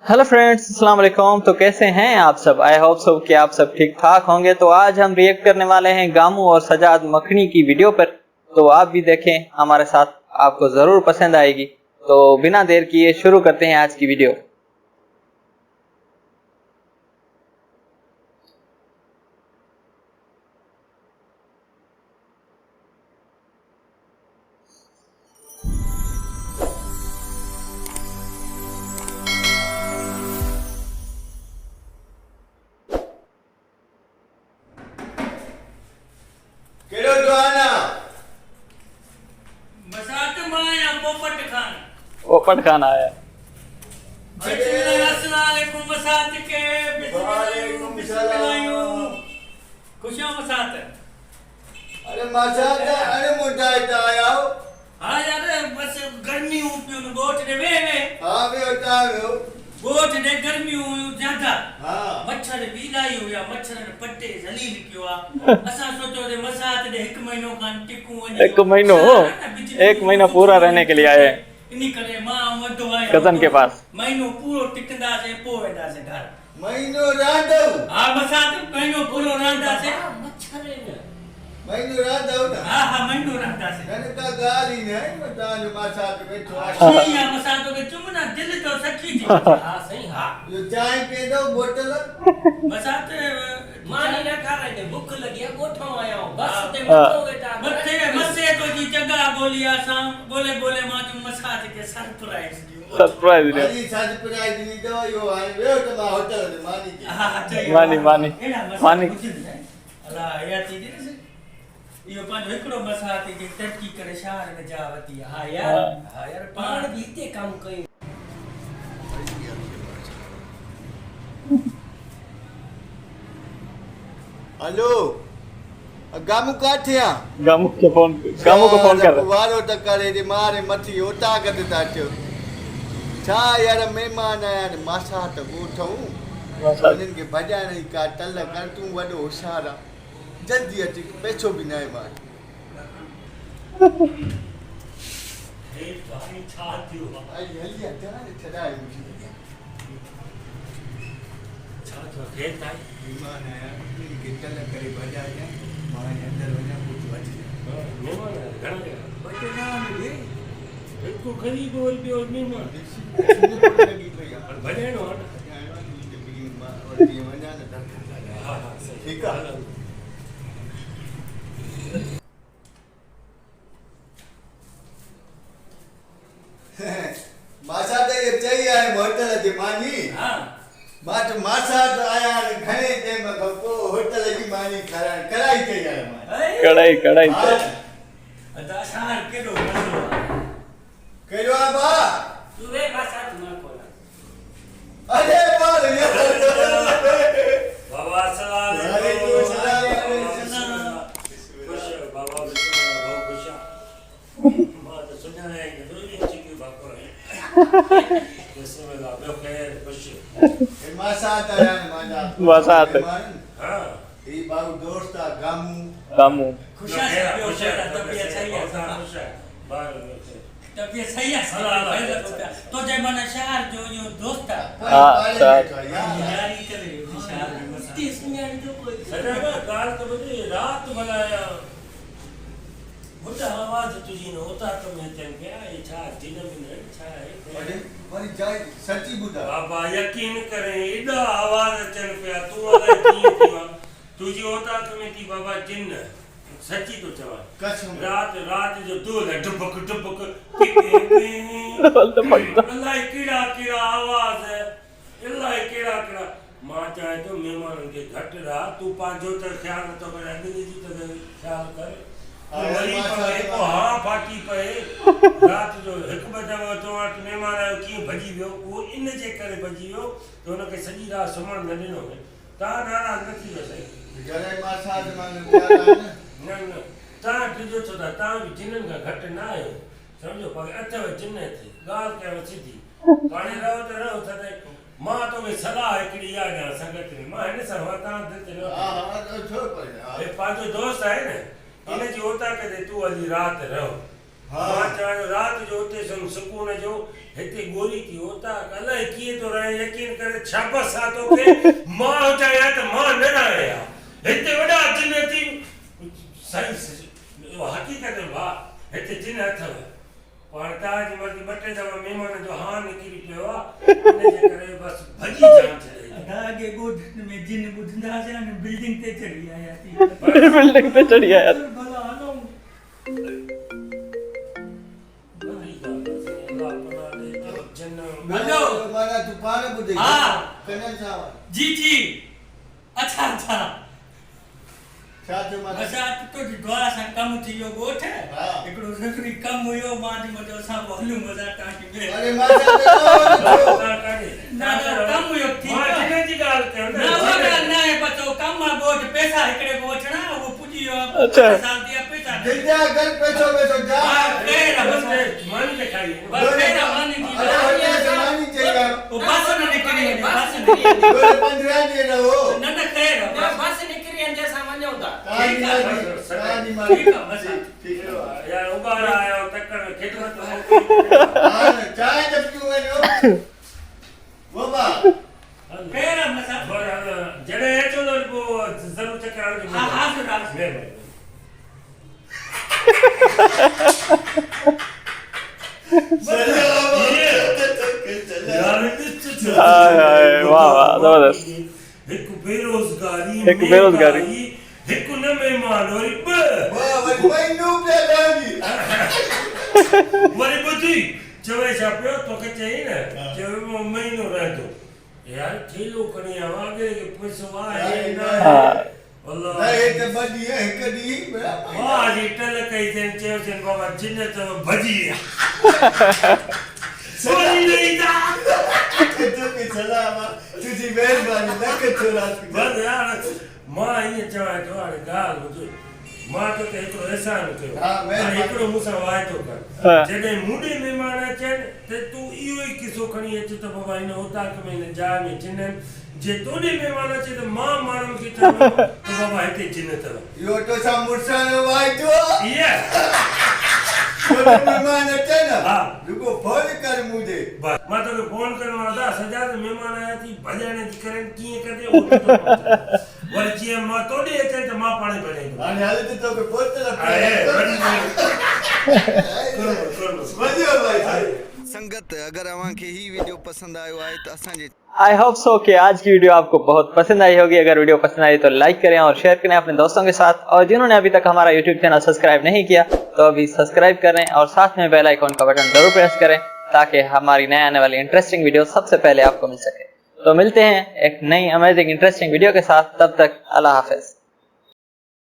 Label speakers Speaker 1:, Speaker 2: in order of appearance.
Speaker 1: Hello friends, अस्सलाम वालेकुम। तो कैसे हैं आप सब? आई होप सब कि आप सब ठीक ठाक होंगे। तो आज हम रिएक्ट करने वाले हैं गामू और सजाद मखनी की वीडियो पर। तो आप भी देखें हमारे साथ, आपको ज़रूर पसंद आएगी। तो बिना देर किए शुरू करते हैं आज की वीडियो। पोपट खान आया।
Speaker 2: अरे मसात अरे मुंडा आया हो।
Speaker 3: हाँ यार बस गर्मी हूँ पियो गोट दे वे
Speaker 2: हाँ वे होता है वो
Speaker 3: गोट दे गर्मी हूँ ज्यादा।
Speaker 2: हाँ
Speaker 3: मच्छर भी लाई हुआ मच्छर ने पट्टे जलील कियो आ असा सोचो दे मसात दे 1 महीनो कान टिकू
Speaker 1: एक महीना पूरा रहने के लिए आए हैं
Speaker 3: इन्हीं करे मां वदो आए
Speaker 1: कजन के पास।
Speaker 3: महीनो पूरो टिकंदा से पो वेंदा से घर
Speaker 2: महीनो रांदो
Speaker 3: हाँ मसात महीनो पूरो रहंदा से मच्छर ने
Speaker 2: महीनो रांदो ना
Speaker 3: हाँ हाँ महीनो रहंदा से
Speaker 2: मैंने कहा गाली नहीं बता जो मसात बैठो
Speaker 3: सही है मसात के चुमना दिल तो सखी थी। हाँ सही हाँ
Speaker 2: जो चाय पी दो बोतल
Speaker 3: मसात
Speaker 4: मानी ना खा रहे थे भूख लगी है गोठो आया हूं बस ते
Speaker 1: हाँ।
Speaker 4: मतो बेटा
Speaker 3: मसे तो जी जगह बोलिया साम बोले बोले मां जो मसात के सरप्राइज दियो
Speaker 1: सरप्राइज दे।
Speaker 2: मानी सरप्राइज नहीं दो यो आए वे तो मा होटल में मानी के
Speaker 3: हाँ चाहिए
Speaker 1: मानी मानी
Speaker 3: अल्लाह या चीज ने यो पांच हिकड़ो मसात के टटकी करे शहर में जावती हां यार
Speaker 4: पाण बीते काम कई
Speaker 2: हेलो गामू काठिया
Speaker 1: गामू को फोन कर रहे।
Speaker 2: वारो त करे रे मारे मथी होता कद ताचो छा यार मेहमान आया ने मासा त गोठूं उन्हनि खे भॼाइण का तल कर तूं वॾो होशियार आहे जल्दी अची पैसो बि न आहे मां
Speaker 3: हे भाई छा थियो
Speaker 2: आई हली अचा ने छॾाए मुंहिंजी
Speaker 3: छा थियो खेल ताई
Speaker 2: मेहमान आया उन्हनि खे तल करे भॼाइजां मां अंदरि वञा कुझु अची
Speaker 3: मेहमान घणा बचना ने हिकु गरीब और ॿियो मेहमान
Speaker 2: लॻी पई आहे
Speaker 3: पर भॼणो आहे
Speaker 2: वञा न
Speaker 3: हा हा सही
Speaker 2: ठीकु आहे मासा त ये चई आहे होटल जी मानी
Speaker 3: हां
Speaker 2: मां मासा त आया घणे टाइम खां पोइ होटल जी मानी कराई चई आहे मां
Speaker 1: कढ़ाई
Speaker 3: अदा शहर केडो मसलो
Speaker 2: कहिड़ो आहे बा
Speaker 3: तू वे मसात न कोला
Speaker 2: अरे बाल
Speaker 3: बाबा सलाम
Speaker 2: वालेकुम सलाम
Speaker 3: खुश बाबा बहुत खुश मां तो सुनने है कि दो दिन चिकी बाको है जैसे में ला खैर खुश
Speaker 2: ए मासा त आया माजा
Speaker 1: मसात।
Speaker 3: हां
Speaker 2: ई बाबू दोस्त आ
Speaker 1: गामू
Speaker 3: खुश है खुश है तबीयत सही है खुश है बाहर तबीयत सही है तो जे मन शहर जो यो दोस्त यारी करे शहर में
Speaker 4: तीस मिनट जो कोई
Speaker 3: अरे गाल तो बड़ी रात बनाया बुढ़ा आवाज तुझी न होता तो मैं चल गया ये छा दिन में छा
Speaker 2: अरे
Speaker 3: है
Speaker 2: वरी जाय सच्ची बुधा
Speaker 3: बाबा यकीन करे एडा आवाज चल पिया तू वाला की थी तुझी होता तो मैं की बाबा जिन सच्ची तो चवा
Speaker 2: कसम
Speaker 3: रात जो दो डुबक डुबक अल्लाह कीड़ा आवाज है अल्लाह कीड़ा मां चाहे तो मेहमान के घट रहा तू पांचो तो ख्याल तो कर अगली जी तो ख्याल कर हाँ फाटी पे रात जो एक बजे तो मेहमान आयो की भजी वियो वो इन जे करे भजी वियो तो उनके सजी रात सुमण न ॾिनो ता नाराज न थी वसे
Speaker 2: जरे मासा त माने प्यारा
Speaker 3: न ता जो तो ता भी जिनन का घट ना आयो समझो पर अथव जिन थी गाल के वसी थी पानी रहो तदे मां तो में सलाह एकड़ी आ जा संगत में मां ने सवा ता दिल ते
Speaker 2: हां छोड़ पर
Speaker 3: ए पांचो दोस्त है ने इन जी होता के तू अली रात रहो मां चाहे रात जो उते सम सुकून जो हिते गोरी थी होता अलाए कीअं तो रहे यकीन करे शाबस आ तो के मां चाहे त मां न रहे हिते वॾा जिन थी सही हकीकत वाह हिते जिन अथव पर ताज मर्दी बटे दवा मेहमान जो हां निकरी पियो आहे इन जे करे बस भजी जान चले
Speaker 5: आगे गोद में जिन बुधंदा से ने बिल्डिंग ते चढ़ी आया थी
Speaker 1: बिल्डिंग पे चढ़ी आया
Speaker 5: भला हलो
Speaker 2: हेलो माना तू पाण बुधे
Speaker 5: हां
Speaker 2: कने छा
Speaker 5: जी जी अच्छा अच्छा
Speaker 2: छा जो मां
Speaker 5: असा तो द्वारा सा कम थी यो गोठ
Speaker 2: हां
Speaker 5: एकड़ो जरूरी कम हुयो मां जी मजो सा बोलू मजा टाकी में
Speaker 2: अरे माता तो
Speaker 5: ना कम हुयो थी
Speaker 3: मां जिने जी गाल के
Speaker 5: ना वगा ना है बतो कम मा गोठ पैसा एकड़े गोठना वो पुजियो
Speaker 1: अच्छा
Speaker 5: साल दिया पैसा
Speaker 2: दिलजा घर पैसो में तो जा
Speaker 5: केरा बस
Speaker 3: मन दिखाई
Speaker 5: बस केरा मानी जी
Speaker 2: अरे होने जमानी चाहिए
Speaker 5: वो बस न निकली बस निकली
Speaker 2: बोले 15 दिन रहो
Speaker 5: न न केरा
Speaker 4: ना बस निकरी अंदर सामान होता
Speaker 2: कानी मारी
Speaker 5: ठीक है बस
Speaker 2: ठीक है
Speaker 3: यार उबार आयो तक्कर में खिदमत हो
Speaker 2: हां चाय जब क्यों है नो बाबा
Speaker 5: केरा मसा
Speaker 3: जड़े अचो तो वो जरूर चक्कर आवे
Speaker 5: हां हां सुना
Speaker 1: हाय वाह वाह जबरदस्त
Speaker 3: एक बेरोजगारी एक न मेहमान और
Speaker 2: वाह वही नो पे दागी
Speaker 3: वरी बुधी चवे छा पियो तोखे चई न चवे महीनो रहंदो यार थेलो खणी आवागे के पैसो आहे न अल्लाह
Speaker 2: नहीं तो बड़ी है कदी
Speaker 3: वाह जी टल कई दिन चयो सन बाबा जिन तो भजी सोनी नहीं था
Speaker 2: तो के सलाम तुझी मेहरबानी लख छोरा
Speaker 3: बस यार मां ये चवा तो हाणे गाल बुझो मां तो एकड़ो एहसान कयो
Speaker 2: हां मैं
Speaker 3: एकड़ो मुसा वायदो कर
Speaker 1: हाँ।
Speaker 3: जडे मुंडे मेहमान अचन ते तू इयो ही किसो खणी अच तो बाबा इन होता के में जा में जिनन जे तोडे मेहमान अचे तो मां मारन के चलो तो बाबा हिते जिन तव
Speaker 2: यो तो सा मुरसानो वाइदो
Speaker 3: ये
Speaker 2: तो मेहमान अचे ना
Speaker 3: हां
Speaker 2: रुको फोन कर मुझे
Speaker 3: बस मां तो फोन करवा दा सजाद मेहमान आया थी भजाने की करन किए कदे ओ वर जी मां तोडे अचे तो मां पाणे बने
Speaker 2: अने हाले तो के पोतला
Speaker 3: करो
Speaker 2: वधियो भाई
Speaker 6: संगत अगर अवां खे ही वीडियो पसंद आयो आहे तो असांजे
Speaker 1: आई होप सो कि आज की वीडियो आपको बहुत पसंद आई होगी। अगर वीडियो पसंद आई तो लाइक करें और शेयर करें अपने दोस्तों के साथ, और जिन्होंने अभी तक हमारा यूट्यूब चैनल सब्सक्राइब नहीं किया तो अभी सब्सक्राइब करें और साथ में बेल आइकॉन का बटन जरूर प्रेस करें ताकि हमारी नए आने वाली इंटरेस्टिंग वीडियो सबसे पहले आपको मिल सके। तो मिलते हैं एक नई अमेजिंग इंटरेस्टिंग वीडियो के साथ, तब तक अल्लाह हाफिज।